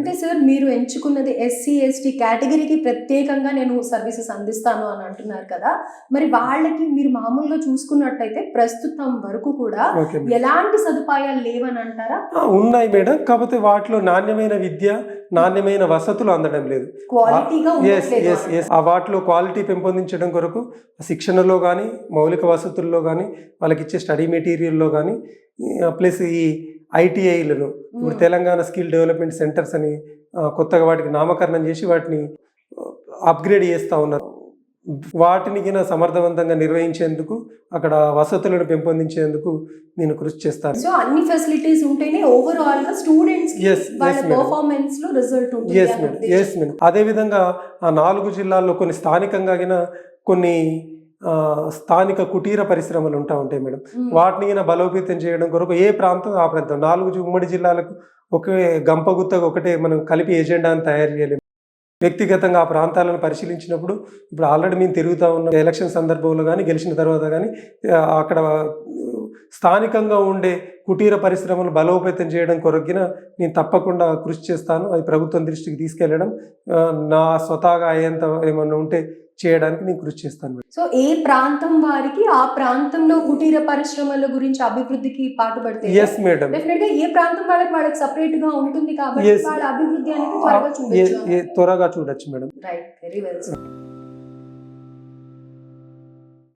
అంటే సార్ మీరు ఎంచుకున్నది SC ST కేటగిరీకి ప్రత్యేకంగా నేను సర్వీసెస్ అందిస్తాను అని అంటున్నారు కదా, మరి వాళ్ళకి మీరు మామూలుగా చూసుకున్నట్టయితే ప్రస్తుతం వరకు కూడా ఎలాంటి సదుపాయాలు లేవని అంటారా? ఉన్నాయి మేడం, కాకపోతే వాటిలో నాణ్యమైన విద్య, నాణ్యమైన వసతులు అందడం లేదు. వాటిలో క్వాలిటీ పెంపొందించడం కొరకు శిక్షణలో కానీ, మౌలిక వసతుల్లో కానీ, వాళ్ళకి ఇచ్చే స్టడీ మెటీరియల్లో కానీ, ప్లస్ ఈ ఐటీఐలను ఇప్పుడు తెలంగాణ స్కిల్ డెవలప్మెంట్ సెంటర్స్ అని కొత్తగా వాటికి నామకరణం చేసి వాటిని అప్గ్రేడ్ చేస్తూ ఉన్నారు. వాటిని సమర్థవంతంగా నిర్వహించేందుకు, అక్కడ వసతులను పెంపొందించేందుకు నేను కృషి చేస్తాను. సో అన్ని ఫెసిలిటీస్ ఉంటేనే ఓవరాల్ గా స్టూడెంట్స్ వాళ్ళ పర్ఫార్మెన్స్ లో రిజల్ట్ ఉంటుంది. yes madam. అదే విధంగా ఆ 4 జిల్లాల్లో కొన్ని స్థానికంగా కొన్ని స్థానిక కుటీర పరిశ్రమలు ఉంటాయి మేడం. వాటిని బలోపేతం చేయడం కొరకు ఏ ప్రాంతం ఆ ప్రాంతం 4 ఉమ్మడి జిల్లాలకు ఒకే గంపగుత్తగా ఒకటే మనం కలిపి ఎజెండాను తయారు చేయలేము. వ్యక్తిగతంగా ఆ ప్రాంతాలను పరిశీలించినప్పుడు ఇప్పుడు ఆల్రెడీ మేము తిరుగుతూ ఉన్న ఎలక్షన్ సందర్భంలో కానీ, గెలిచిన తర్వాత కానీ అక్కడ స్థానికంగా ఉండే కుటీర పరిశ్రమలు బలోపేతం చేయడం కొరకిన నేను తప్పకుండా కృషి చేస్తాను. అది ప్రభుత్వం దృష్టికి తీసుకెళ్లడం, నా స్వతహాగా అయ్యేంత ఏమన్నా ఉంటే చేయడానికి నేను కృషి చేస్తాను. సో ఏ ప్రాంతం వారికి ఆ ప్రాంతంలో కుటీర పరిశ్రమల గురించి అభివృద్ధికి పాటుపడితే డెఫినెట్ గా ఏ ప్రాంతం వాళ్ళకి సపరేట్ గా ఉంటుంది కాబట్టి వాళ్ళ అభివృద్ధి అనేది త్వరగా చూడొచ్చు madam. Right, very well sir.